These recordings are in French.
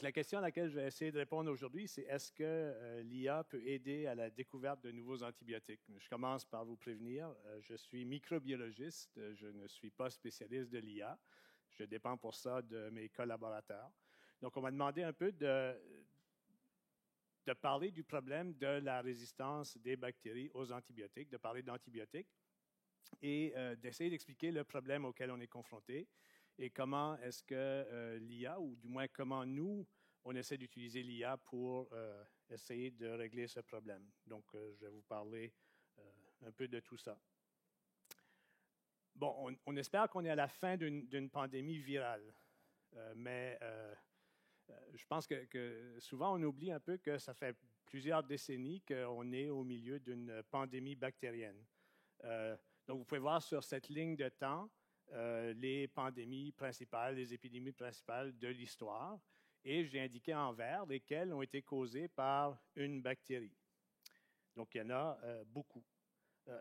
la question à laquelle je vais essayer de répondre aujourd'hui, c'est est-ce que l'IA peut aider à la découverte de nouveaux antibiotiques? Je commence par vous prévenir, je suis microbiologiste, je ne suis pas spécialiste de l'IA. Je dépends pour ça de mes collaborateurs. Donc, on m'a demandé un peu de parler du problème de la résistance des bactéries aux antibiotiques, de parler d'antibiotiques et d'essayer d'expliquer le problème auquel on est confronté et comment est-ce que l'IA, ou du moins comment nous, on essaie d'utiliser l'IA pour essayer de régler ce problème. Donc, je vais vous parler un peu de tout ça. Bon, on espère qu'on est à la fin d'une pandémie virale, mais je pense que souvent on oublie un peu que ça fait plusieurs décennies qu'on est au milieu d'une pandémie bactérienne. Donc, vous pouvez voir sur cette ligne de temps les pandémies principales, les épidémies principales de l'histoire, et j'ai indiqué en vert lesquelles ont été causées par une bactérie. Donc, il y en a beaucoup.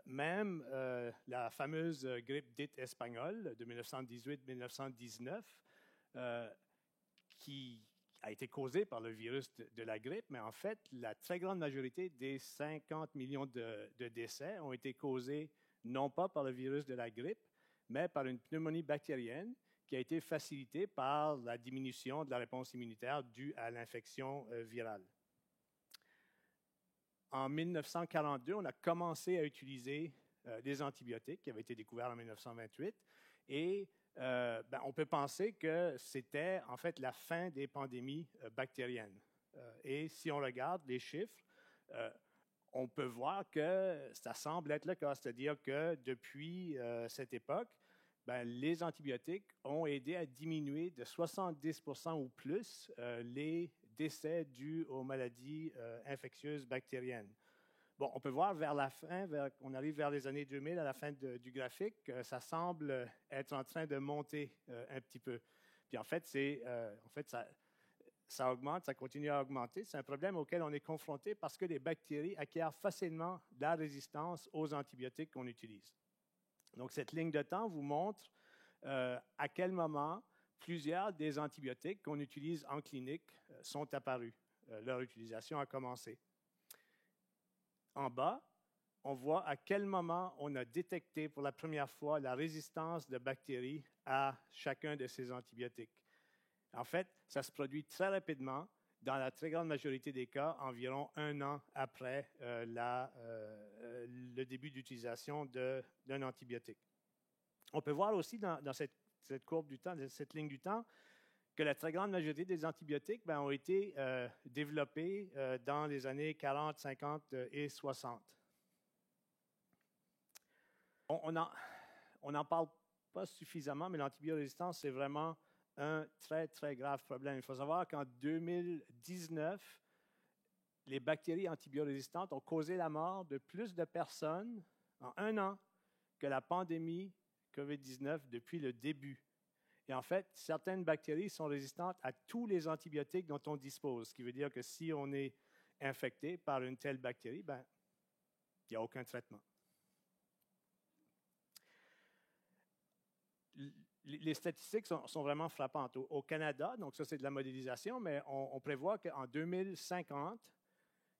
Même la fameuse grippe dite espagnole de 1918-1919, qui a été causée par le virus de la grippe, mais en fait, la très grande majorité des 50 millions de décès ont été causés non pas par le virus de la grippe, mais par une pneumonie bactérienne qui a été facilitée par la diminution de la réponse immunitaire due à l'infection virale. En 1942, on a commencé à utiliser des antibiotiques qui avaient été découverts en 1928 et on peut penser que c'était en fait la fin des pandémies bactériennes. Et si on regarde les chiffres, on peut voir que ça semble être le cas, c'est-à-dire que depuis cette époque, les antibiotiques ont aidé à diminuer de 70% ou plus les décès dus aux maladies infectieuses bactériennes. Bon, on peut voir vers la fin, on arrive vers les années 2000, à la fin du graphique, ça semble être en train de monter un petit peu. Puis en fait, ça augmente, ça continue à augmenter. C'est un problème auquel on est confronté parce que les bactéries acquièrent facilement de la résistance aux antibiotiques qu'on utilise. Donc, cette ligne de temps vous montre à quel moment plusieurs des antibiotiques qu'on utilise en clinique sont apparus. Leur utilisation a commencé. En bas, on voit à quel moment on a détecté pour la première fois la résistance de bactéries à chacun de ces antibiotiques. En fait, ça se produit très rapidement, dans la très grande majorité des cas, environ 1 an après le début d'utilisation d'un antibiotique. On peut voir aussi dans cette courbe du temps, cette ligne du temps, que la très grande majorité des antibiotiques ont été développés dans les années 40, 50 et 60. On n'en parle pas suffisamment, mais l'antibiorésistance, c'est vraiment un très, très grave problème. Il faut savoir qu'en 2019, les bactéries antibiorésistantes ont causé la mort de plus de personnes en 1 an que la pandémie COVID-19 depuis le début. Et en fait, certaines bactéries sont résistantes à tous les antibiotiques dont on dispose, ce qui veut dire que si on est infecté par une telle bactérie, il n'y a aucun traitement. Les statistiques sont vraiment frappantes. Au Canada, donc ça c'est de la modélisation, mais on prévoit qu'en 2050,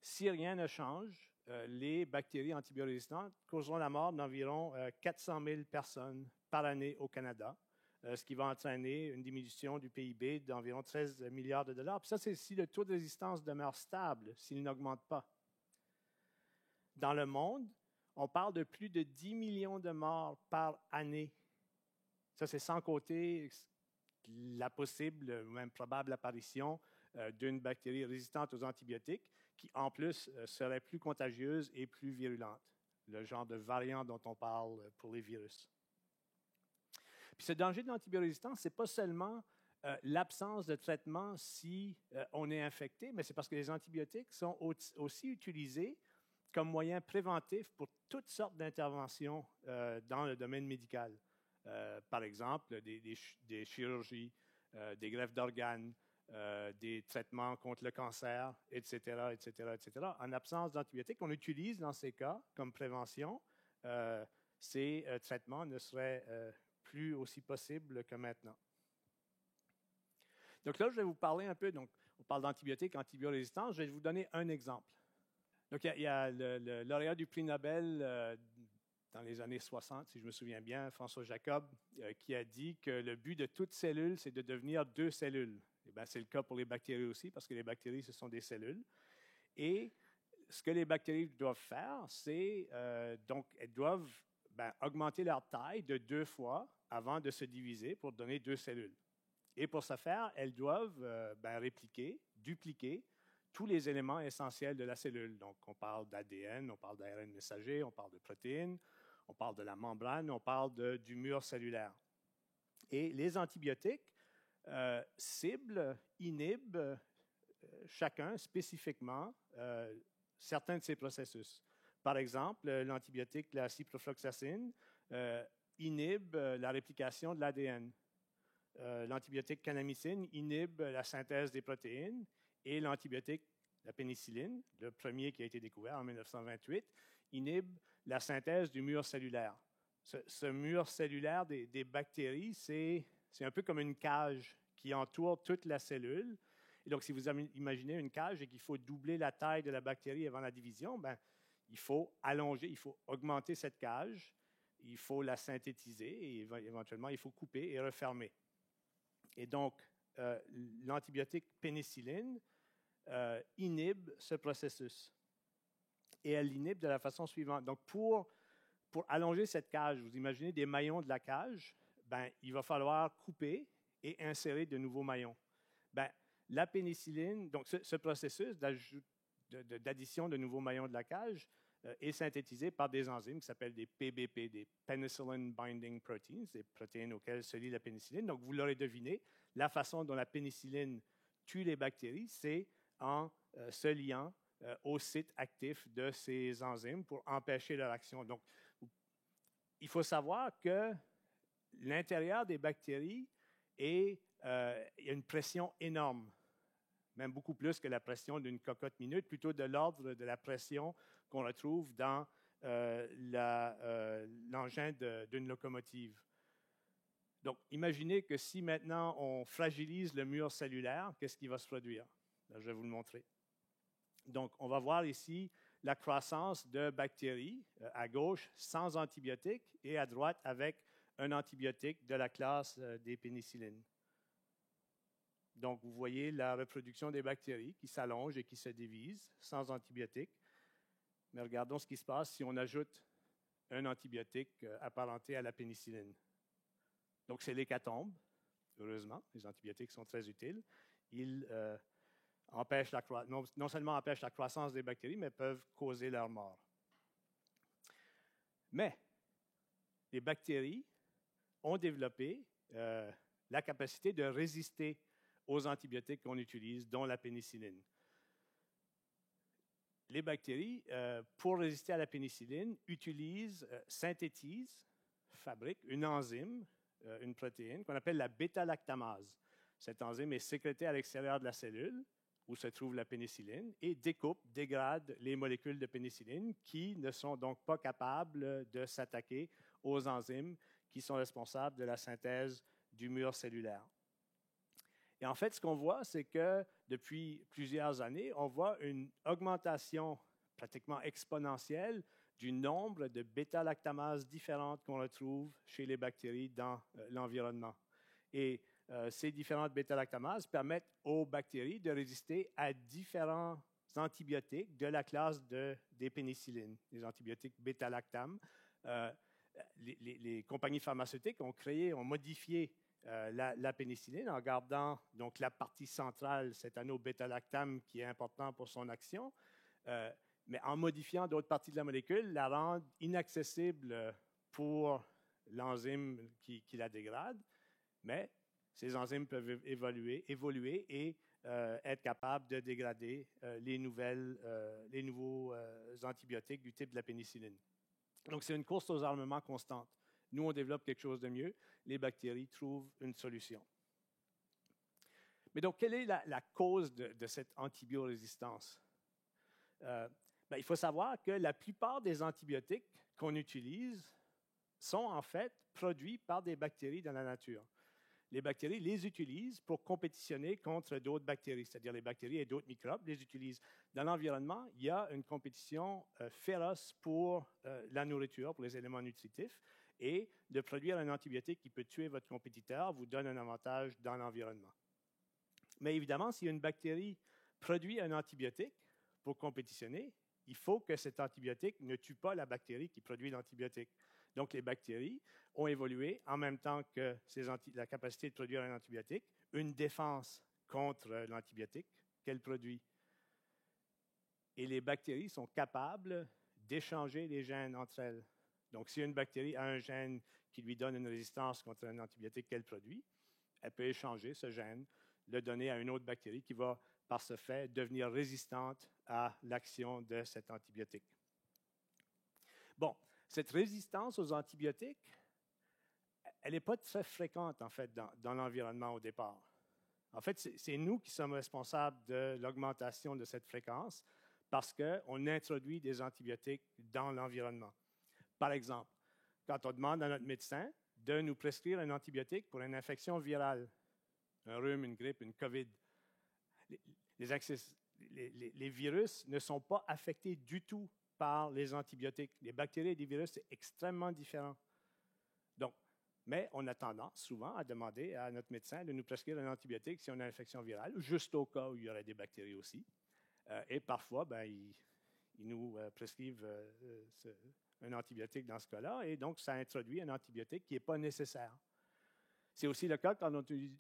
si rien ne change, les bactéries antibiorésistantes causeront la mort d'environ 400 000 personnes par année au Canada, ce qui va entraîner une diminution du PIB d'environ 13 milliards de dollars. Puis ça, c'est si le taux de résistance demeure stable, s'il n'augmente pas. Dans le monde, on parle de plus de 10 millions de morts par année. Ça, c'est sans compter la possible ou même probable apparition d'une bactérie résistante aux antibiotiques qui, en plus, serait plus contagieuse et plus virulente, le genre de variant dont on parle pour les virus. Puis ce danger de l'antibiorésistance, ce n'est pas seulement l'absence de traitement si on est infecté, mais c'est parce que les antibiotiques sont aussi utilisés comme moyen préventif pour toutes sortes d'interventions dans le domaine médical. Par exemple, des chirurgies, des greffes d'organes, des traitements contre le cancer, etc., etc., etc. En absence d'antibiotiques, on utilise dans ces cas comme prévention. Ces traitements ne seraient plus aussi possibles que maintenant. Donc là, je vais vous parler un peu, donc, parle d'antibiotiques, antibiorésistance. Je vais vous donner un exemple. Donc, il y a le lauréat du prix Nobel dans les années 60, si je me souviens bien, François Jacob, qui a dit que le but de toute cellule, c'est de devenir 2 cellules. Eh bien, c'est le cas pour les bactéries aussi, parce que les bactéries, ce sont des cellules. Et ce que les bactéries doivent faire, c'est donc elles doivent augmenter leur taille de 2 fois avant de se diviser pour donner 2 cellules. Et pour ce faire, elles doivent répliquer, dupliquer tous les éléments essentiels de la cellule. Donc, on parle d'ADN, on parle d'ARN messager, on parle de protéines, on parle de la membrane, on parle du mur cellulaire. Et les antibiotiques ciblent, inhibent chacun spécifiquement certains de ces processus. Par exemple, l'antibiotique, la ciprofloxacine, inhibe la réplication de l'ADN. L'antibiotique kanamycine inhibe la synthèse des protéines et l'antibiotique, la pénicilline, le premier qui a été découvert en 1928, inhibe la synthèse du mur cellulaire. Ce mur cellulaire des bactéries, c'est un peu comme une cage qui entoure toute la cellule. Et donc, si vous imaginez une cage et qu'il faut doubler la taille de la bactérie avant la division, il faut allonger, il faut augmenter cette cage, il faut la synthétiser et éventuellement, il faut couper et refermer. Et donc, l'antibiotique pénicilline inhibe ce processus. Et elle l'inhibe de la façon suivante. Donc, pour allonger cette cage, vous imaginez des maillons de la cage, il va falloir couper et insérer de nouveaux maillons. La pénicilline, donc ce processus d'addition de nouveaux maillons de la cage est synthétisé par des enzymes qui s'appellent des PBP, des Penicillin Binding Proteins, des protéines auxquelles se lie la pénicilline. Donc, vous l'aurez deviné, la façon dont la pénicilline tue les bactéries, c'est en se liant au site actif de ces enzymes pour empêcher leur action. Donc, il faut savoir que l'intérieur des bactéries il y a une pression énorme, même beaucoup plus que la pression d'une cocotte minute, plutôt de l'ordre de la pression qu'on retrouve dans l'engin d'une locomotive. Donc, imaginez que si maintenant on fragilise le mur cellulaire, qu'est-ce qui va se produire? Là, je vais vous le montrer. Donc, on va voir ici la croissance de bactéries, à gauche sans antibiotiques et à droite avec un antibiotique de la classe des pénicillines. Donc, vous voyez la reproduction des bactéries qui s'allongent et qui se divisent sans antibiotiques. Mais regardons ce qui se passe si on ajoute un antibiotique apparenté à la pénicilline. Donc, c'est l'hécatombe, heureusement. Les antibiotiques sont très utiles. Ils empêchent non seulement empêchent la croissance des bactéries, mais peuvent causer leur mort. Mais les bactéries ont développé la capacité de résister aux antibiotiques qu'on utilise, dont la pénicilline. Les bactéries, pour résister à la pénicilline, synthétisent, fabriquent une enzyme, une protéine qu'on appelle la bêta-lactamase. Cette enzyme est sécrétée à l'extérieur de la cellule, où se trouve la pénicilline, et dégrade les molécules de pénicilline qui ne sont donc pas capables de s'attaquer aux enzymes qui sont responsables de la synthèse du mur cellulaire. Et en fait, ce qu'on voit, c'est que depuis plusieurs années, on voit une augmentation pratiquement exponentielle du nombre de bêta-lactamases différentes qu'on retrouve chez les bactéries dans l'environnement. Et ces différentes bêta-lactamases permettent aux bactéries de résister à différents antibiotiques de la classe des pénicillines, les antibiotiques bêta-lactam. Les compagnies pharmaceutiques ont modifié la pénicilline en gardant donc la partie centrale, cet anneau bêta-lactam qui est important pour son action, mais en modifiant d'autres parties de la molécule, la rendent inaccessible pour l'enzyme qui la dégrade. Mais ces enzymes peuvent évoluer et être capables de dégrader les nouveaux antibiotiques du type de la pénicilline. Donc, c'est une course aux armements constante. Nous, on développe quelque chose de mieux. Les bactéries trouvent une solution. Mais donc, quelle est la cause de cette antibiorésistance? Il faut savoir que la plupart des antibiotiques qu'on utilise sont en fait produits par des bactéries dans la nature. les bactéries les utilisent pour compétitionner contre d'autres bactéries, c'est-à-dire les bactéries et d'autres microbes les utilisent. Dans l'environnement, il y a une compétition féroce pour la nourriture, pour les éléments nutritifs, et de produire un antibiotique qui peut tuer votre compétiteur vous donne un avantage dans l'environnement. Mais évidemment, si une bactérie produit un antibiotique pour compétitionner, il faut que cet antibiotique ne tue pas la bactérie qui produit l'antibiotique. Donc, les bactéries ont évolué en même temps que la capacité de produire un antibiotique, une défense contre l'antibiotique qu'elle produit. Et les bactéries sont capables d'échanger les gènes entre elles. Donc, si une bactérie a un gène qui lui donne une résistance contre un antibiotique qu'elle produit, elle peut échanger ce gène, le donner à une autre bactérie qui va, par ce fait, devenir résistante à l'action de cet antibiotique. Bon, cette résistance aux antibiotiques, elle n'est pas très fréquente, en fait, dans l'environnement au départ. En fait, c'est nous qui sommes responsables de l'augmentation de cette fréquence parce qu'on introduit des antibiotiques dans l'environnement. Par exemple, quand on demande à notre médecin de nous prescrire un antibiotique pour une infection virale, un rhume, une grippe, une COVID, les virus ne sont pas affectés du tout par les antibiotiques. Les bactéries et les virus, c'est extrêmement différent. Donc, mais on a tendance souvent à demander à notre médecin de nous prescrire un antibiotique si on a une infection virale, juste au cas où il y aurait des bactéries aussi. Et parfois, ils nous prescrivent un antibiotique dans ce cas-là, et donc ça introduit un antibiotique qui n'est pas nécessaire. C'est aussi le cas quand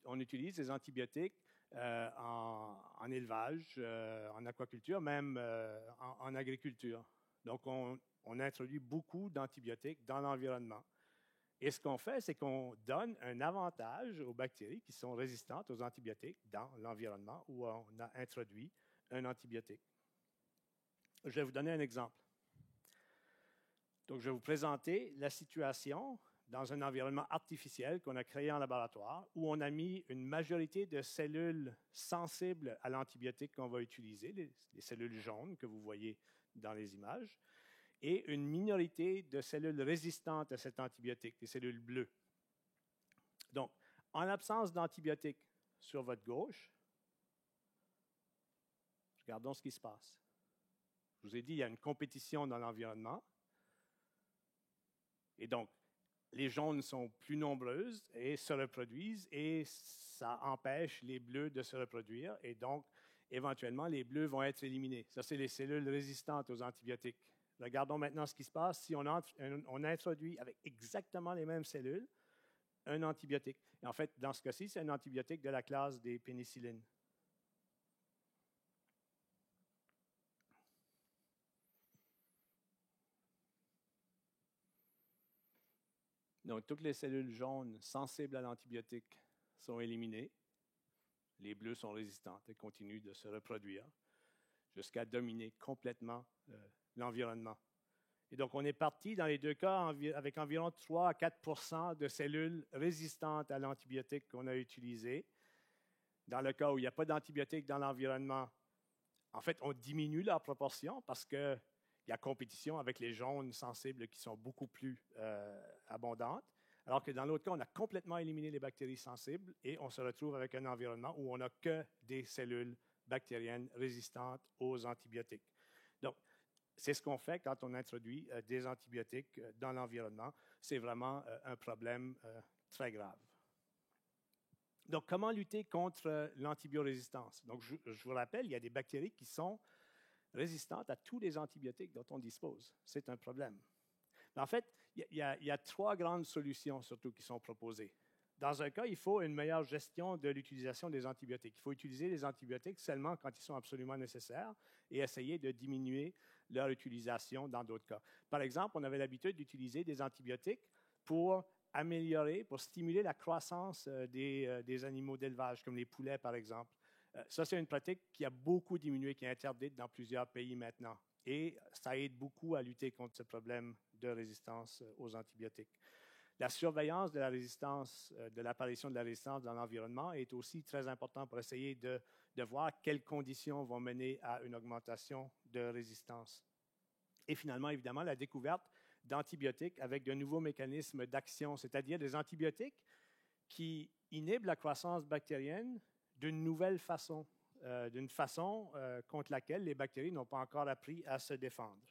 on utilise des antibiotiques en élevage, en aquaculture, même en agriculture. Donc, on introduit beaucoup d'antibiotiques dans l'environnement. Et ce qu'on fait, c'est qu'on donne un avantage aux bactéries qui sont résistantes aux antibiotiques dans l'environnement où on a introduit un antibiotique. Je vais vous donner un exemple. Donc, je vais vous présenter la situation dans un environnement artificiel qu'on a créé en laboratoire où on a mis une majorité de cellules sensibles à l'antibiotique qu'on va utiliser, les cellules jaunes que vous voyez dans les images, et une minorité de cellules résistantes à cet antibiotique, les cellules bleues. Donc, en l'absence d'antibiotique sur votre gauche, regardons ce qui se passe. Je vous ai dit, il y a une compétition dans l'environnement. Et donc, les jaunes sont plus nombreuses et se reproduisent, et ça empêche les bleus de se reproduire. Et donc, éventuellement, les bleus vont être éliminés. Ça, c'est les cellules résistantes aux antibiotiques. Regardons maintenant ce qui se passe si on introduit avec exactement les mêmes cellules un antibiotique. Et en fait, dans ce cas-ci, c'est un antibiotique de la classe des pénicillines. Donc, toutes les cellules jaunes sensibles à l'antibiotique sont éliminées. Les bleus sont résistantes et continuent de se reproduire jusqu'à dominer complètement l'environnement. Et donc, on est parti dans les deux cas avec environ 3 à 4 % de cellules résistantes à l'antibiotique qu'on a utilisé. Dans le cas où il n'y a pas d'antibiotique dans l'environnement, en fait, on diminue leur proportion parce qu'il y a compétition avec les jaunes sensibles qui sont beaucoup plus abondantes. Alors que dans l'autre cas, on a complètement éliminé les bactéries sensibles et on se retrouve avec un environnement où on n'a que des cellules bactériennes résistantes aux antibiotiques. Donc, c'est ce qu'on fait quand on introduit des antibiotiques dans l'environnement. C'est vraiment un problème très grave. Donc, comment lutter contre l'antibiorésistance? Donc, je vous rappelle, il y a des bactéries qui sont résistantes à tous les antibiotiques dont on dispose. C'est un problème. Mais en fait, il y a 3 grandes solutions surtout qui sont proposées. Dans un cas, il faut une meilleure gestion de l'utilisation des antibiotiques. Il faut utiliser les antibiotiques seulement quand ils sont absolument nécessaires et essayer de diminuer leur utilisation dans d'autres cas. Par exemple, on avait l'habitude d'utiliser des antibiotiques pour améliorer, pour stimuler la croissance des animaux d'élevage, comme les poulets, par exemple. Ça, c'est une pratique qui a beaucoup diminué, qui est interdite dans plusieurs pays maintenant. Et ça aide beaucoup à lutter contre ce problème de résistance aux antibiotiques. La surveillance de la résistance, de l'apparition de la résistance dans l'environnement est aussi très important pour essayer de voir quelles conditions vont mener à une augmentation de résistance. Et finalement, évidemment, la découverte d'antibiotiques avec de nouveaux mécanismes d'action, c'est-à-dire des antibiotiques qui inhibe la croissance bactérienne d'une nouvelle façon, d'une façon contre laquelle les bactéries n'ont pas encore appris à se défendre.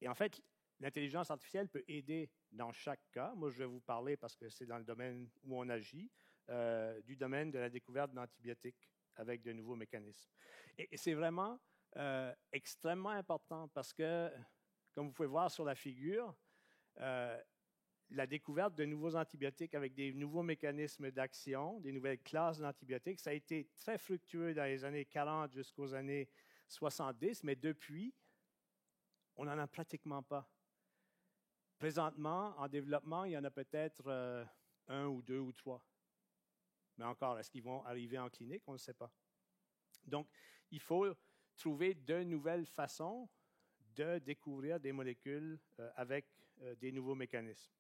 Et en fait, l'intelligence artificielle peut aider dans chaque cas. Moi, je vais vous parler, parce que c'est dans le domaine où on agit, du domaine de la découverte d'antibiotiques avec de nouveaux mécanismes. Et c'est vraiment extrêmement important parce que, comme vous pouvez voir sur la figure, la découverte de nouveaux antibiotiques avec des nouveaux mécanismes d'action, des nouvelles classes d'antibiotiques, ça a été très fructueux dans les années 40 jusqu'aux années 70, mais depuis, on n'en a pratiquement pas. Présentement, en développement, il y en a peut-être un ou deux ou trois. Mais encore, est-ce qu'ils vont arriver en clinique? On ne sait pas. Donc, il faut trouver de nouvelles façons de découvrir des molécules avec des nouveaux mécanismes.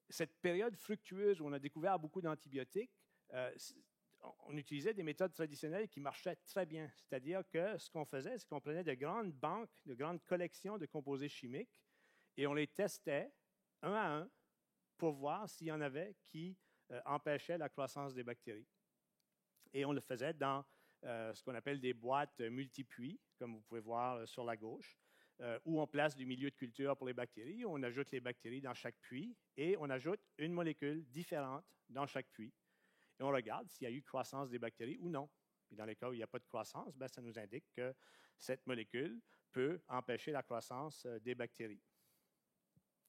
Cette période fructueuse où on a découvert beaucoup d'antibiotiques, on utilisait des méthodes traditionnelles qui marchaient très bien. C'est-à-dire que ce qu'on faisait, c'est qu'on prenait de grandes banques, de grandes collections de composés chimiques et on les testait un à un pour voir s'il y en avait qui empêchaient la croissance des bactéries. Et on le faisait dans ce qu'on appelle des boîtes multipuits, comme vous pouvez voir sur la gauche, où on place du milieu de culture pour les bactéries, on ajoute les bactéries dans chaque puits et on ajoute une molécule différente dans chaque puits. Et on regarde s'il y a eu croissance des bactéries ou non. Et dans les cas où il n'y a pas de croissance, bien, ça nous indique que cette molécule peut empêcher la croissance des bactéries.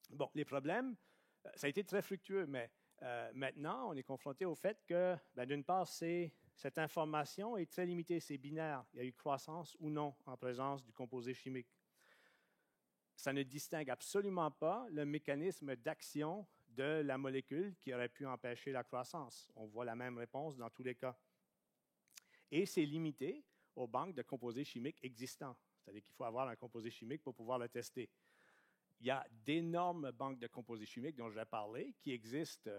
Bon, les problèmes, ça a été très fructueux, mais maintenant, on est confronté au fait que, bien, d'une part, cette information est très limitée, c'est binaire. Il y a eu croissance ou non en présence du composé chimique. Ça ne distingue absolument pas le mécanisme d'action de la molécule qui aurait pu empêcher la croissance. On voit la même réponse dans tous les cas. Et c'est limité aux banques de composés chimiques existants. C'est-à-dire qu'il faut avoir un composé chimique pour pouvoir le tester. Il y a d'énormes banques de composés chimiques dont je vais parler qui existent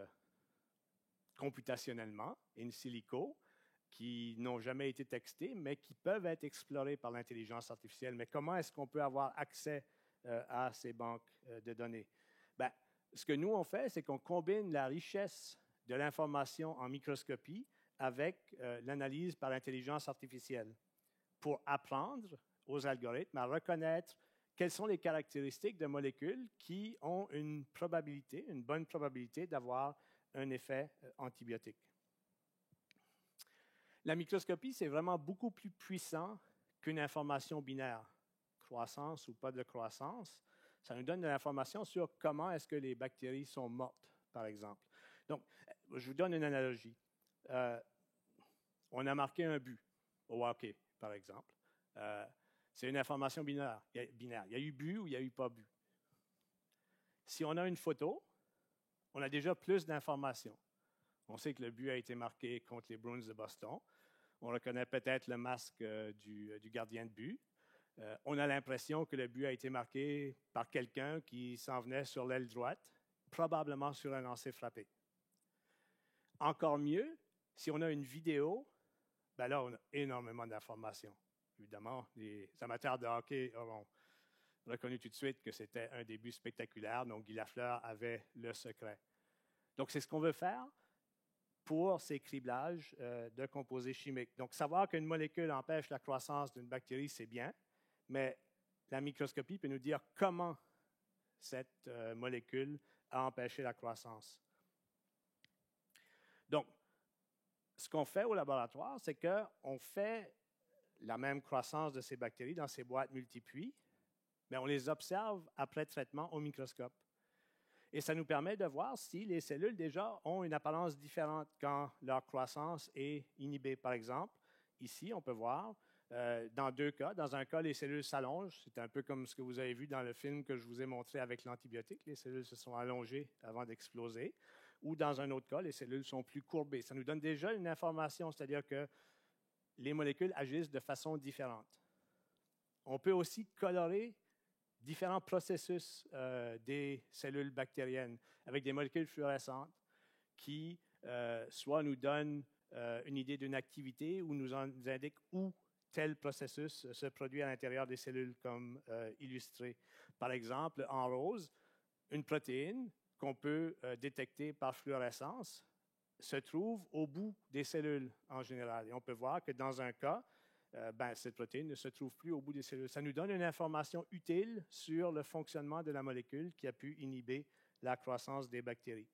computationnellement, in silico, qui n'ont jamais été testées, mais qui peuvent être explorées par l'intelligence artificielle. Mais comment est-ce qu'on peut avoir accès à ces banques de données? Bien, ce que nous, on fait, c'est qu'on combine la richesse de l'information en microscopie avec l'analyse par l'intelligence artificielle pour apprendre aux algorithmes à reconnaître quelles sont les caractéristiques de molécules qui ont une probabilité, une bonne probabilité d'avoir un effet antibiotique. La microscopie, c'est vraiment beaucoup plus puissant qu'une information binaire. Croissance ou pas de croissance, ça nous donne de l'information sur comment est-ce que les bactéries sont mortes, par exemple. Donc, je vous donne une analogie. On a marqué un but au hockey, par exemple. C'est une information binaire. Il y a eu but ou il n'y a eu pas but. Si on a une photo, on a déjà plus d'informations. On sait que le but a été marqué contre les Bruins de Boston. On reconnaît peut-être le masque du gardien de but. On a l'impression que le but a été marqué par quelqu'un qui s'en venait sur l'aile droite, probablement sur un lancer frappé. Encore mieux, si on a une vidéo, ben là, on a énormément d'informations. Évidemment, les amateurs de hockey auront reconnu tout de suite que c'était un début spectaculaire, donc Guy Lafleur avait le secret. Donc, c'est ce qu'on veut faire pour ces criblages de composés chimiques. Donc, savoir qu'une molécule empêche la croissance d'une bactérie, c'est bien, mais la microscopie peut nous dire comment cette molécule a empêché la croissance. Donc, ce qu'on fait au laboratoire, c'est qu'on fait la même croissance de ces bactéries dans ces boîtes multipuits, mais on les observe après traitement au microscope. Et ça nous permet de voir si les cellules déjà ont une apparence différente quand leur croissance est inhibée. Par exemple, ici, on peut voir dans deux cas. Dans un cas, les cellules s'allongent. C'est un peu comme ce que vous avez vu dans le film que je vous ai montré avec l'antibiotique. Les cellules se sont allongées avant d'exploser. Ou dans un autre cas, les cellules sont plus courbées. Ça nous donne déjà une information, c'est-à-dire que les molécules agissent de façon différente. On peut aussi colorer différents processus des cellules bactériennes avec des molécules fluorescentes qui soit nous donnent une idée d'une activité ou nous indiquent où tel processus se produit à l'intérieur des cellules, comme illustré. Par exemple, en rose, une protéine qu'on peut détecter par fluorescence se trouve au bout des cellules en général. Et on peut voir que dans un cas, cette protéine ne se trouve plus au bout des cellules. Ça nous donne une information utile sur le fonctionnement de la molécule qui a pu inhiber la croissance des bactéries.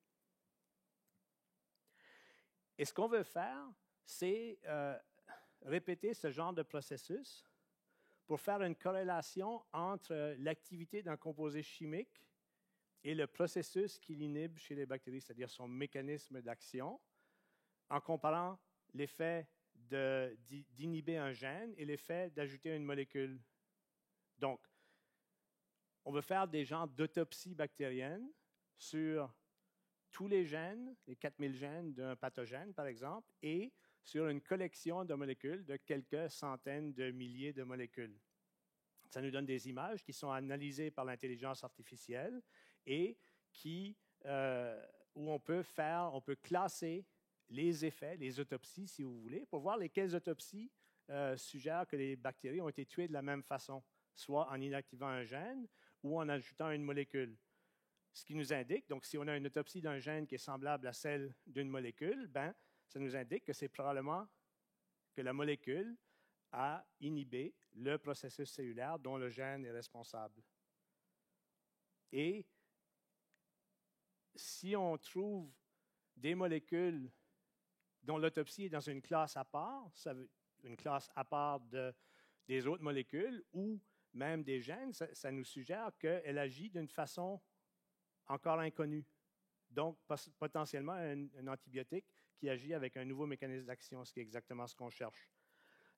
Et ce qu'on veut faire, c'est répéter ce genre de processus pour faire une corrélation entre l'activité d'un composé chimique et le processus qui l'inhibe chez les bactéries, c'est-à-dire son mécanisme d'action, en comparant l'effet d'inhiber un gène et l'effet d'ajouter une molécule. Donc, on veut faire des genres d'autopsie bactérienne sur tous les gènes, les 4000 gènes d'un pathogène, par exemple, et sur une collection de molécules de quelques centaines de milliers de molécules. Ça nous donne des images qui sont analysées par l'intelligence artificielle et où on peut classer les effets, les autopsies, si vous voulez, pour voir lesquelles autopsies suggèrent que les bactéries ont été tuées de la même façon, soit en inactivant un gène ou en ajoutant une molécule. Ce qui nous indique, donc si on a une autopsie d'un gène qui est semblable à celle d'une molécule, ça nous indique que c'est probablement que la molécule a inhibé le processus cellulaire dont le gène est responsable. Et si on trouve des molécules dont l'autopsie est dans une classe à part, une classe à part des autres molécules ou même des gènes, ça nous suggère qu'elle agit d'une façon encore inconnue. Donc, potentiellement, un antibiotique qui agit avec un nouveau mécanisme d'action, ce qui est exactement ce qu'on cherche.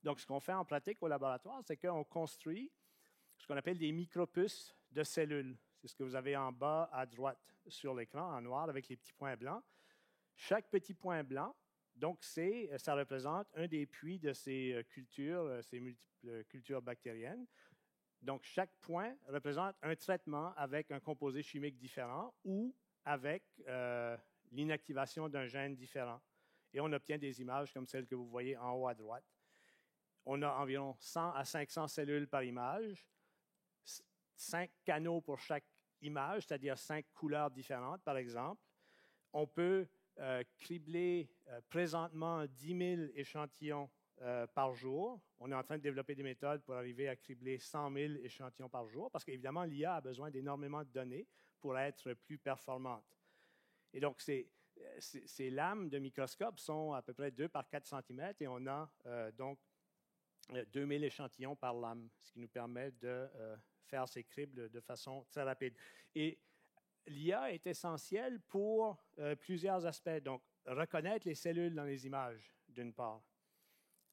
Donc, ce qu'on fait en pratique au laboratoire, c'est qu'on construit ce qu'on appelle des micropuces de cellules. C'est ce que vous avez en bas à droite sur l'écran, en noir, avec les petits points blancs. Chaque petit point blanc, donc ça représente un des puits de ces cultures, ces multiples cultures bactériennes. Donc, chaque point représente un traitement avec un composé chimique différent ou avec l'inactivation d'un gène différent. Et on obtient des images comme celles que vous voyez en haut à droite. On a environ 100 à 500 cellules par image, 5 canaux pour chaque image, c'est-à-dire 5 couleurs différentes, par exemple. On peut cribler présentement 10 000 échantillons par jour. On est en train de développer des méthodes pour arriver à cribler 100 000 échantillons par jour, parce qu'évidemment, l'IA a besoin d'énormément de données pour être plus performante. Et donc, ces lames de microscope sont à peu près 2 par 4 cm et on a donc 2000 échantillons par lame, ce qui nous permet de faire ces cribles de façon très rapide. Et l'IA est essentielle pour plusieurs aspects. Donc, reconnaître les cellules dans les images, d'une part.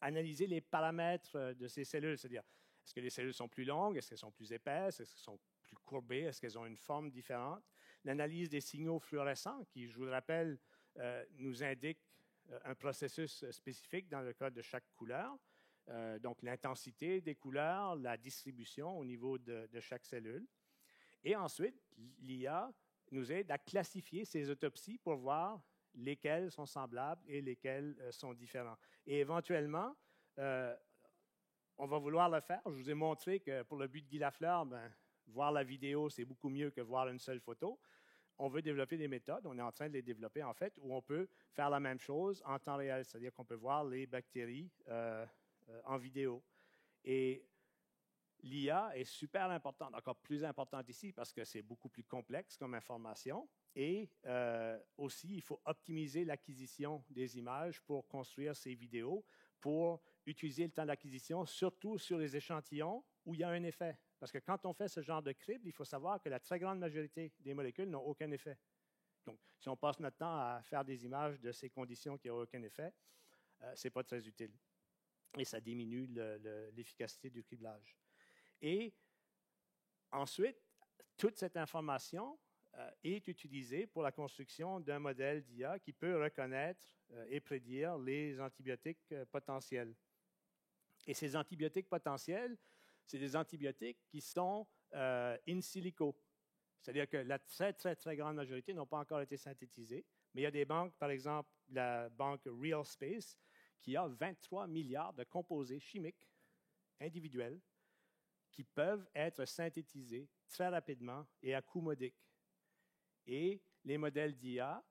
Analyser les paramètres de ces cellules, c'est-à-dire, est-ce que les cellules sont plus longues, est-ce qu'elles sont plus épaisses, est-ce qu'elles sont plus courbées, est-ce qu'elles ont une forme différente. L'analyse des signaux fluorescents, qui, je vous le rappelle, nous indique un processus spécifique dans le cas de chaque couleur. Donc, l'intensité des couleurs, la distribution au niveau de chaque cellule. Et ensuite, l'IA nous aide à classifier ces autopsies pour voir lesquelles sont semblables et lesquelles sont différentes. Et éventuellement, on va vouloir le faire. Je vous ai montré que pour le but de Guy Lafleur, voir la vidéo, c'est beaucoup mieux que voir une seule photo. On veut développer des méthodes, on est en train de les développer en fait, où on peut faire la même chose en temps réel, c'est-à-dire qu'on peut voir les bactéries en vidéo. Et l'IA est super importante, encore plus importante ici parce que c'est beaucoup plus complexe comme information. Et aussi, il faut optimiser l'acquisition des images pour construire ces vidéos, pour utiliser le temps d'acquisition, surtout sur les échantillons où il y a un effet. Parce que quand on fait ce genre de crible, il faut savoir que la très grande majorité des molécules n'ont aucun effet. Donc, si on passe notre temps à faire des images de ces conditions qui n'ont aucun effet, ce n'est pas très utile. Et ça diminue l'efficacité du criblage. Et ensuite, toute cette information est utilisée pour la construction d'un modèle d'IA qui peut reconnaître et prédire les antibiotiques potentiels. Et ces antibiotiques potentiels, c'est des antibiotiques qui sont in silico. C'est-à-dire que la très, très, très grande majorité n'ont pas encore été synthétisés. Mais il y a des banques, par exemple, la banque RealSpace, qui a 23 milliards de composés chimiques individuels qui peuvent être synthétisés très rapidement et à coût modique. Et les modèles d'IA.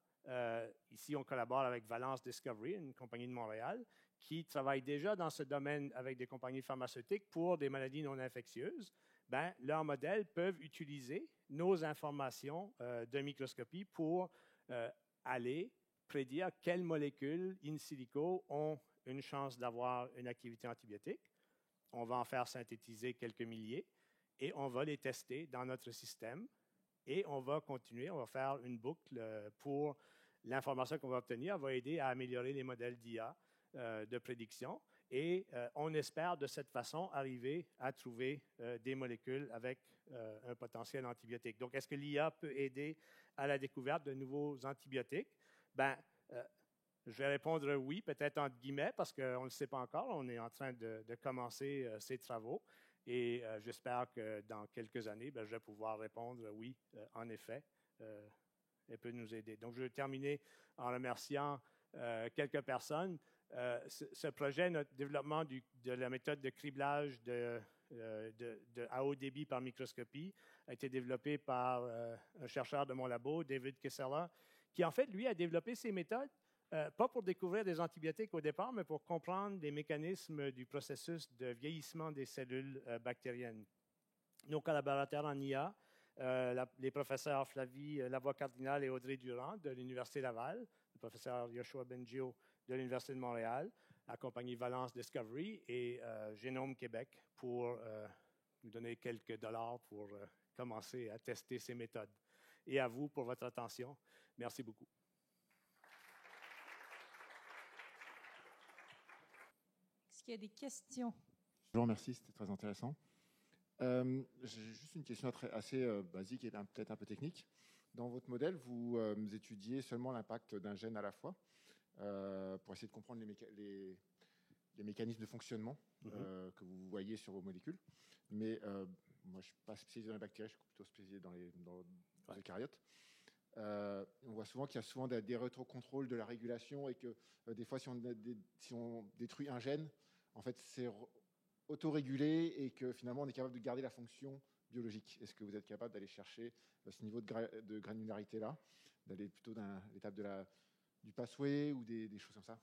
Ici, on collabore avec Valence Discovery, une compagnie de Montréal, qui travaille déjà dans ce domaine avec des compagnies pharmaceutiques pour des maladies non infectieuses. Ben, leurs modèles peuvent utiliser nos informations de microscopie pour aller prédire quelles molécules in silico ont une chance d'avoir une activité antibiotique. On va en faire synthétiser quelques milliers et on va les tester dans notre système et on va continuer, on va faire une boucle pour l'information qu'on va obtenir, va aider à améliorer les modèles d'IA de prédiction et on espère de cette façon arriver à trouver des molécules avec un potentiel antibiotique. Donc, est-ce que l'IA peut aider à la découverte de nouveaux antibiotiques? Ben, je vais répondre oui, peut-être entre guillemets, parce qu'on ne le sait pas encore. On est en train de commencer ces travaux et j'espère que dans quelques années, ben, je vais pouvoir répondre oui, en effet, elle peut nous aider. Donc, je vais terminer en remerciant quelques personnes. Ce projet, notre développement de la méthode de criblage à haut débit par microscopie a été développé par un chercheur de mon labo, David Kissela, qui en fait, lui, a développé ces méthodes, pas pour découvrir des antibiotiques au départ, mais pour comprendre les mécanismes du processus de vieillissement des cellules bactériennes. Nos collaborateurs en IA, les professeurs Flavie Lavoie-Cardinal et Audrey Durand de l'Université Laval, le professeur Yoshua Bengio de l'Université de Montréal, la compagnie Valence Discovery et Génome Québec pour nous donner quelques dollars pour commencer à tester ces méthodes. Et à vous pour votre attention. Merci beaucoup. Est-ce qu'il y a des questions? Je vous remercie, c'était très intéressant. J'ai juste une question assez basique et peut-être un peu technique. Dans votre modèle, vous étudiez seulement l'impact d'un gène à la fois pour essayer de comprendre les mécanismes de fonctionnement que vous voyez sur vos molécules. Mais moi, je ne suis pas spécialisé dans les bactéries, je suis plutôt spécialisé dans les eucaryotes. On voit souvent qu'il y a souvent des rétrocontrôles de la régulation et que des fois, si on détruit un gène, en fait, c'est autorégulé et que finalement, on est capable de garder la fonction biologique. Est-ce que vous êtes capable d'aller chercher ce niveau de granularité-là, d'aller plutôt dans l'étape du pathway ou des choses comme ça?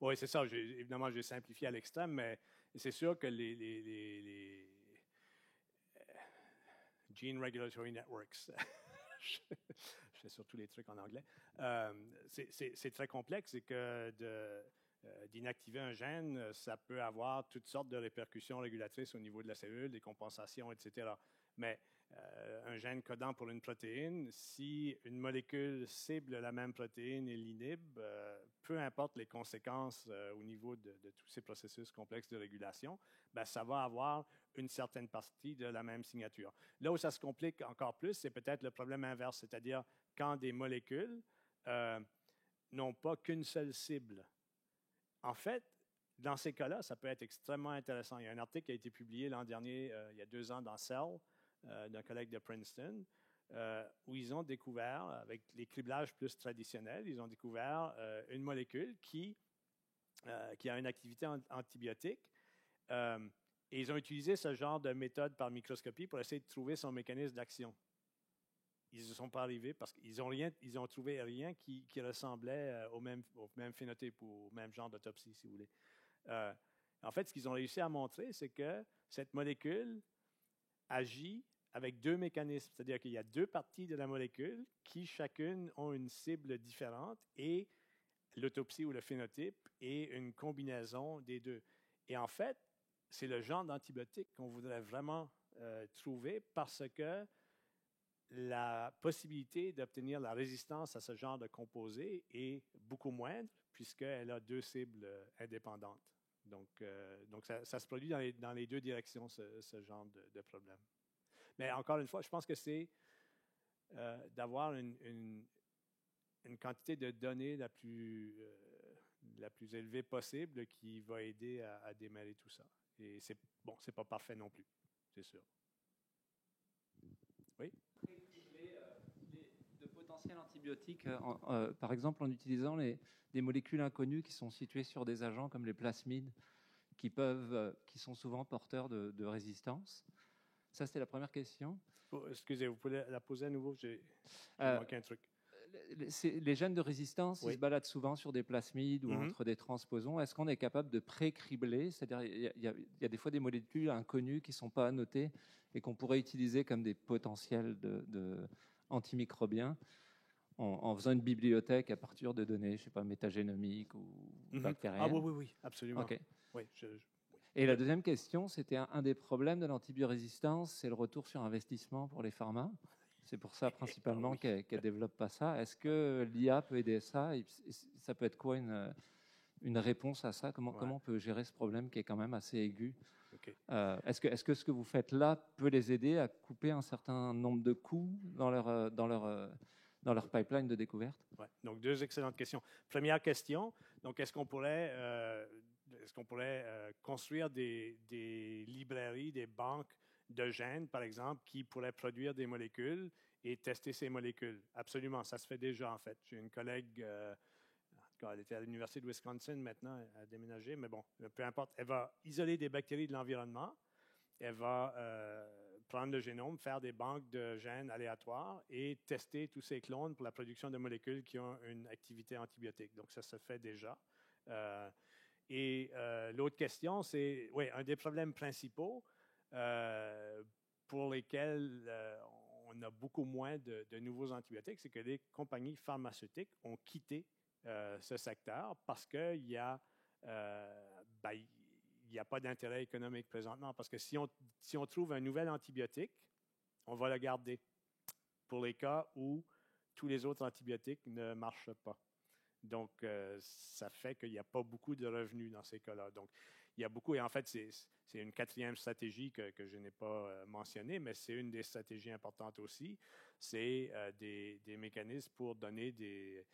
Oui, c'est ça. Évidemment, j'ai simplifié à l'extrême, mais c'est sûr que les Gene Regulatory Networks, je fais surtout les trucs en anglais, c'est très complexe et que d'inactiver un gène, ça peut avoir toutes sortes de répercussions régulatrices au niveau de la cellule, des compensations, etc. Mais un gène codant pour une protéine, si une molécule cible la même protéine et l'inhibe, peu importe les conséquences au niveau de tous ces processus complexes de régulation, ben, ça va avoir une certaine partie de la même signature. Là où ça se complique encore plus, c'est peut-être le problème inverse, c'est-à-dire quand des molécules n'ont pas qu'une seule cible. En fait, dans ces cas-là, ça peut être extrêmement intéressant. Il y a un article qui a été publié l'an dernier, il y a 2 ans, dans Cell, d'un collègue de Princeton, où ils ont découvert, avec les criblages plus traditionnels, ils ont découvert une molécule qui a une activité antibiotique. Et ils ont utilisé ce genre de méthode par microscopie pour essayer de trouver son mécanisme d'action. Ils ne sont pas arrivés parce qu'ils ont trouvé rien qui ressemblait au même phénotype ou au même genre d'autopsie, si vous voulez. En fait, ce qu'ils ont réussi à montrer, c'est que cette molécule agit avec 2 mécanismes, c'est-à-dire qu'il y a 2 parties de la molécule qui chacune ont une cible différente et l'autopsie ou le phénotype est une combinaison des 2. Et en fait, c'est le genre d'antibiotique qu'on voudrait vraiment trouver parce que la possibilité d'obtenir la résistance à ce genre de composé est beaucoup moindre puisqu'elle a 2 cibles indépendantes. Donc ça se produit dans les 2 directions, ce genre de problème. Mais encore une fois, je pense que c'est d'avoir une quantité de données la plus élevée possible qui va aider à démêler tout ça. Et c'est pas parfait non plus, c'est sûr. Oui? De potentiels antibiotiques, par exemple en utilisant des molécules inconnues qui sont situées sur des agents comme les plasmides, qui sont souvent porteurs de résistance. Ça, c'était la première question. Oh, excusez, vous pouvez la poser à nouveau? J'ai manqué un truc. Les gènes de résistance, Oui. ils se baladent souvent sur des plasmides ou entre des transposons. Est-ce qu'on est capable de pré-cribler? C'est-à-dire, il y a des fois des molécules inconnues qui ne sont pas annotées et qu'on pourrait utiliser comme des potentiels antimicrobiens en faisant une bibliothèque à partir de données, je ne sais pas, métagénomiques ou bactériennes. Ah oui, absolument. OK. Oui, Et la deuxième question, c'était un des problèmes de l'antibiorésistance, c'est le retour sur investissement pour les pharma. C'est pour ça principalement qu'elle ne développe pas ça. Est-ce que l'IA peut aider ça? Et ça peut être quoi une réponse à ça? Comment on peut gérer ce problème qui est quand même assez aigu? OK. Est-ce que ce que vous faites là peut les aider à couper un certain nombre de coûts dans leur pipeline de découverte? Ouais. Donc, 2 excellentes questions. Première question, donc est-ce qu'on pourrait construire des librairies, des banques de gènes, par exemple, qui pourraient produire des molécules et tester ces molécules? Absolument, ça se fait déjà, en fait. J'ai une collègue, en tout cas, elle était à l'Université de Wisconsin, maintenant, elle a déménagé, mais bon, peu importe. Elle va isoler des bactéries de l'environnement, elle va prendre le génome, faire des banques de gènes aléatoires et tester tous ces clones pour la production de molécules qui ont une activité antibiotique. Donc, ça se fait déjà. L'autre question, c'est, oui, un des problèmes principaux pour lesquels on a beaucoup moins de nouveaux antibiotiques, c'est que les compagnies pharmaceutiques ont quitté ce secteur parce qu'il y a il n'y a pas d'intérêt économique présentement. Parce que si on trouve un nouvel antibiotique, on va le garder pour les cas où tous les autres antibiotiques ne marchent pas. Donc, ça fait qu'il n'y a pas beaucoup de revenus dans ces cas-là. Donc, il y a beaucoup, et en fait, c'est une quatrième stratégie que je n'ai pas mentionnée, mais c'est une des stratégies importantes aussi. C'est des mécanismes pour donner des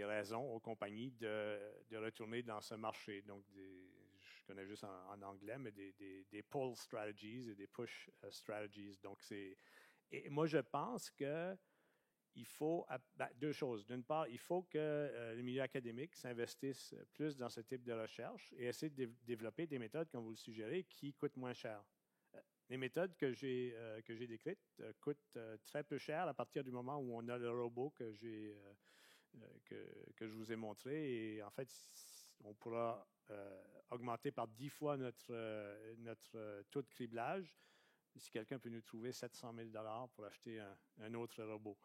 raisons aux compagnies de retourner dans ce marché. Donc, je connais juste en anglais, mais des pull strategies et des push strategies. Donc, et moi, je pense que il faut 2 choses. D'une part, il faut que le milieu académique s'investisse plus dans ce type de recherche et essaie de développer des méthodes, comme vous le suggérez, qui coûtent moins cher. Les méthodes que j'ai décrites coûtent très peu cher à partir du moment où on a le robot que je vous ai montré. Et en fait, on pourra augmenter par 10 fois notre taux de criblage si quelqu'un peut nous trouver 700 000 $ pour acheter un autre robot.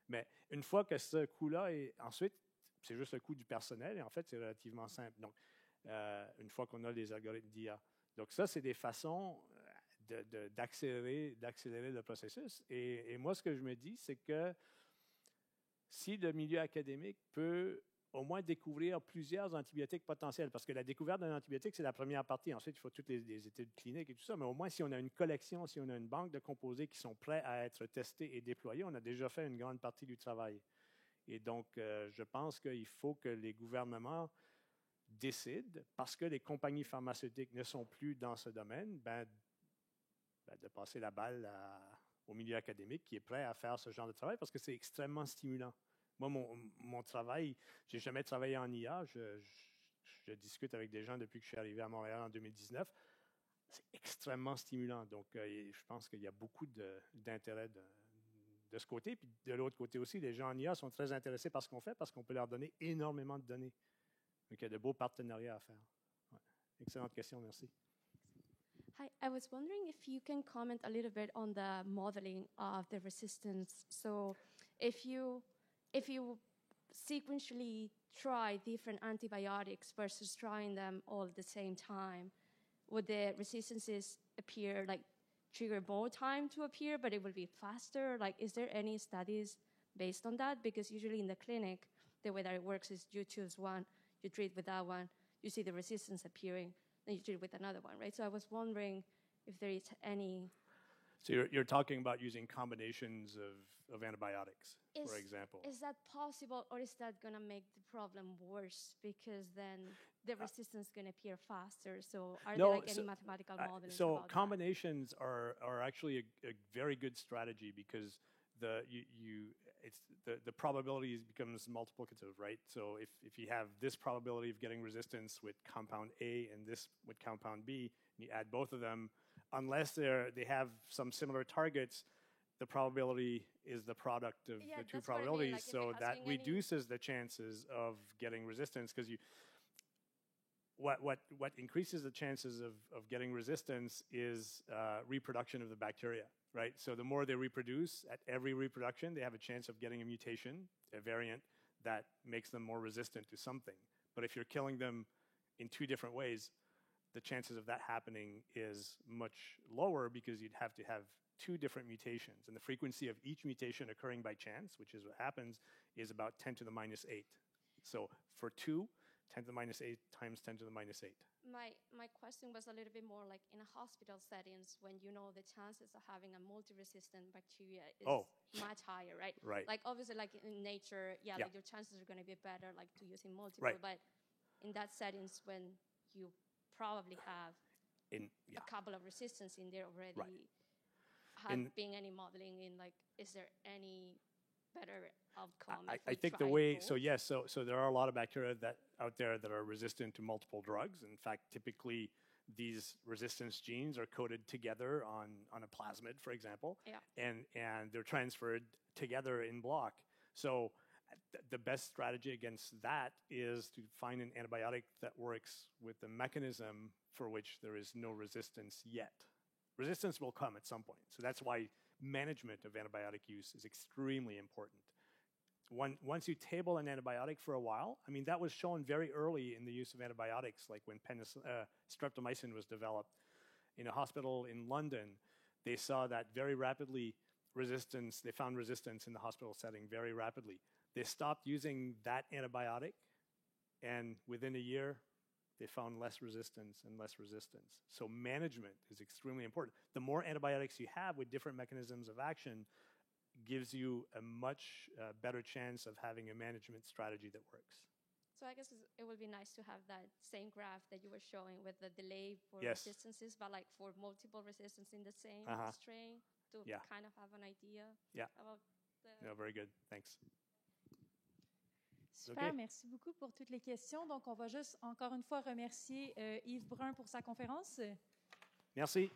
Mais une fois que ce coût-là est... Ensuite, c'est juste le coût du personnel et en fait, c'est relativement simple. Donc, une fois qu'on a les algorithmes d'IA. Donc, ça, c'est des façons d'accélérer le processus. Et moi, ce que je me dis, c'est que si le milieu académique peut au moins découvrir plusieurs antibiotiques potentiels, parce que la découverte d'un antibiotique, c'est la première partie. Ensuite, il faut toutes les études cliniques et tout ça, mais au moins, si on a une collection, si on a une banque de composés qui sont prêts à être testés et déployés, on a déjà fait une grande partie du travail. Et donc, je pense qu'il faut que les gouvernements décident, parce que les compagnies pharmaceutiques ne sont plus dans ce domaine, de passer la balle au milieu académique qui est prêt à faire ce genre de travail, parce que c'est extrêmement stimulant. Moi, mon travail, je n'ai jamais travaillé en IA. Je discute avec des gens depuis que je suis arrivé à Montréal en 2019. C'est extrêmement stimulant. Donc, je pense qu'il y a beaucoup d'intérêt de ce côté. Puis de l'autre côté aussi, les gens en IA sont très intéressés par ce qu'on fait parce qu'on peut leur donner énormément de données. Donc, il y a de beaux partenariats à faire. Ouais. Excellente question, merci. Hi, I was wondering if you can comment a little bit on the modeling of the resistance. So if you sequentially try different antibiotics versus trying them all at the same time, would the resistances appear, like trigger more time to appear, but it will be faster? Like, is there any studies based on that? Because usually in the clinic, the way that it works is you choose one, you treat with that one, you see the resistance appearing, then you treat with another one, right? So I was wondering if there is any... So you're talking about using combinations of antibiotics, for example. Is that possible, or is that going to make the problem worse because then the resistance is going to appear faster? So are there any mathematical modeling about combinations are actually a very good strategy because the probability becomes multiplicative, right? So if you have this probability of getting resistance with compound A and this with compound B, and you add both of them, unless they have some similar targets, the probability is the product of Yeah, the two that's what I mean, probabilities, like, if so it has that been any- reduces the chances of getting resistance, because what increases the chances of getting resistance is reproduction of the bacteria, right? So the more they reproduce, at every reproduction, they have a chance of getting a mutation, a variant, that makes them more resistant to something. But if you're killing them in two different ways, the chances of that happening is much lower, because you'd have to have two different mutations. And the frequency of each mutation occurring by chance, which is what happens, is about 10 to the minus 8. So for 2, 10 to the minus 8 times 10 to the minus 8. My question was a little bit more like in a hospital settings, when you know the chances of having a multi-resistant bacteria is much higher, right? Right. Like obviously, like in nature, Yeah. like your chances are going to be better, like to using multiple. Right. But in that settings, when you probably have Yeah. a couple of resistance in there already, Right. have been any modeling in like, is there any better outcome? I think the way, so yes, so there are a lot of bacteria that out there that are resistant to multiple drugs. In fact, typically these resistance genes are coded together on a plasmid, for example, Yeah. and they're transferred together in block. So the best strategy against that is to find an antibiotic that works with the mechanism for which there is no resistance yet. Resistance will come at some point. So that's why management of antibiotic use is extremely important. Once you table an antibiotic for a while, I mean, that was shown very early in the use of antibiotics, like when streptomycin was developed. In a hospital in London, they saw that very rapidly they found resistance in the hospital setting very rapidly. They stopped using that antibiotic, and within a year, they found less resistance and less resistance. So management is extremely important. The more antibiotics you have with different mechanisms of action gives you a much better chance of having a management strategy that works. So I guess it would be nice to have that same graph that you were showing with the delay for Yes. resistances, but like for multiple resistance in the same strain to kind of have an idea about the... No, very good. Thanks. Super, OK. merci beaucoup pour toutes les questions. Donc, on va juste encore une fois remercier Yves Brun pour sa conférence. Merci.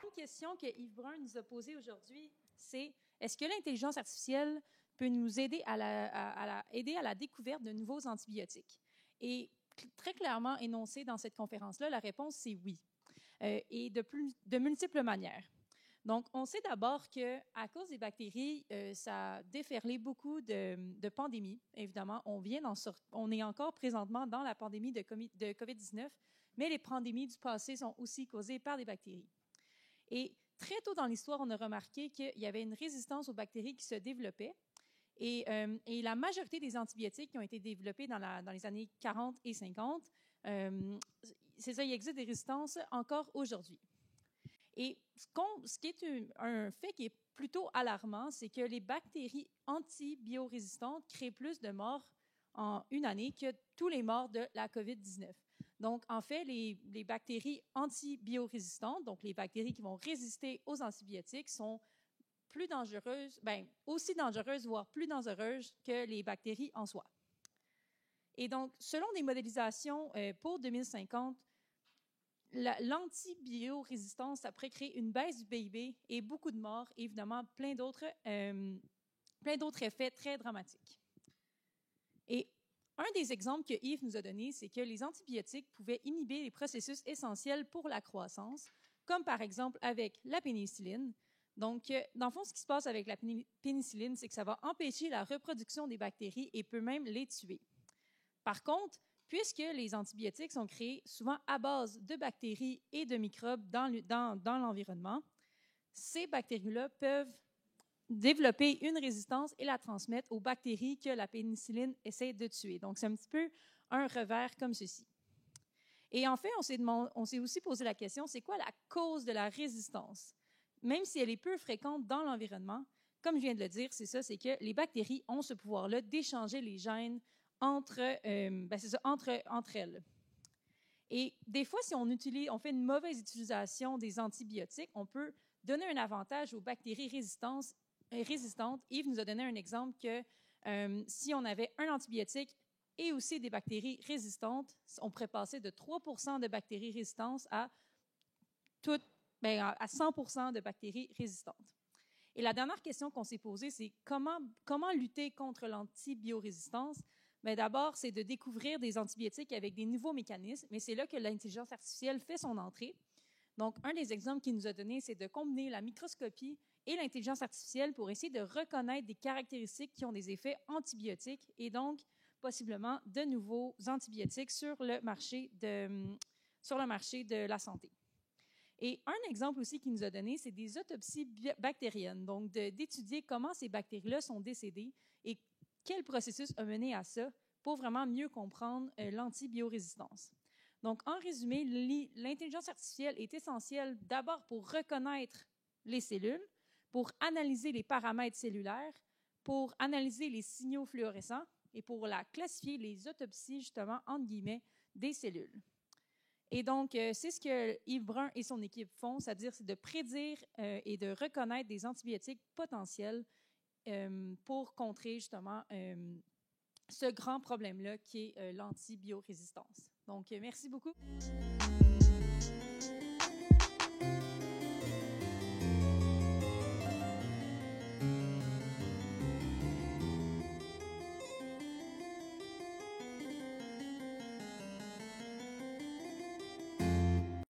Une question que Yves Brun nous a posée aujourd'hui, c'est est-ce que l'intelligence artificielle peut nous aider à la découverte de nouveaux antibiotiques? Et très clairement énoncé dans cette conférence-là, la réponse, c'est oui, et de multiples manières. Donc, on sait d'abord qu'à cause des bactéries, ça a déferlé beaucoup de pandémies. Évidemment, on est encore présentement dans la pandémie de COVID-19, mais les pandémies du passé sont aussi causées par des bactéries. Et très tôt dans l'histoire, on a remarqué qu'il y avait une résistance aux bactéries qui se développait. Et la majorité des antibiotiques qui ont été développés dans les années 40 et 50, c'est ça, il existe des résistances encore aujourd'hui. Et ce qui est un fait qui est plutôt alarmant, c'est que les bactéries antibiorésistantes créent plus de morts en une année que tous les morts de la COVID-19. Donc, en fait, les bactéries antibiorésistantes, donc les bactéries qui vont résister aux antibiotiques, sont plus dangereuses, aussi dangereuses, voire plus dangereuses que les bactéries en soi. Et donc, selon des modélisations pour 2050, l'antibiorésistance, ça pourrait créer une baisse du PIB et beaucoup de morts, et évidemment plein d'autres effets très dramatiques. Et un des exemples que Yves nous a donné, c'est que les antibiotiques pouvaient inhiber les processus essentiels pour la croissance, comme par exemple avec la pénicilline. Donc, dans le fond, ce qui se passe avec la pénicilline, c'est que ça va empêcher la reproduction des bactéries et peut même les tuer. Par contre, puisque les antibiotiques sont créés souvent à base de bactéries et de microbes dans l'environnement, ces bactéries-là peuvent développer une résistance et la transmettre aux bactéries que la pénicilline essaie de tuer. Donc, c'est un petit peu un revers comme ceci. Et en fait, on s'est aussi posé la question, c'est quoi la cause de la résistance? Même si elle est peu fréquente dans l'environnement, comme je viens de le dire, c'est ça, c'est que les bactéries ont ce pouvoir-là d'échanger les gènes entre elles. Et des fois, si on fait une mauvaise utilisation des antibiotiques, on peut donner un avantage aux bactéries résistantes. Yves nous a donné un exemple que si on avait un antibiotique et aussi des bactéries résistantes, on pourrait passer de 3% de bactéries résistantes à à 100% de bactéries résistantes. Et la dernière question qu'on s'est posée, c'est comment lutter contre l'antibiorésistance? D'abord, c'est de découvrir des antibiotiques avec des nouveaux mécanismes, mais c'est là que l'intelligence artificielle fait son entrée. Donc, un des exemples qu'il nous a donné, c'est de combiner la microscopie et l'intelligence artificielle pour essayer de reconnaître des caractéristiques qui ont des effets antibiotiques et donc possiblement de nouveaux antibiotiques sur le marché de la santé. Et un exemple aussi qu'il nous a donné, c'est des autopsies bactériennes, donc d'étudier comment ces bactéries-là sont décédées et quel processus a mené à ça pour vraiment mieux comprendre l'antibiorésistance. Donc, en résumé, l'intelligence artificielle est essentielle d'abord pour reconnaître les cellules, pour analyser les paramètres cellulaires, pour analyser les signaux fluorescents et pour classifier les autopsies, justement, entre guillemets, des cellules. Et donc, c'est ce que Yves Brun et son équipe font, c'est-à-dire c'est de prédire et de reconnaître des antibiotiques potentiels pour contrer justement ce grand problème-là qui est l'antibiorésistance. Donc, merci beaucoup.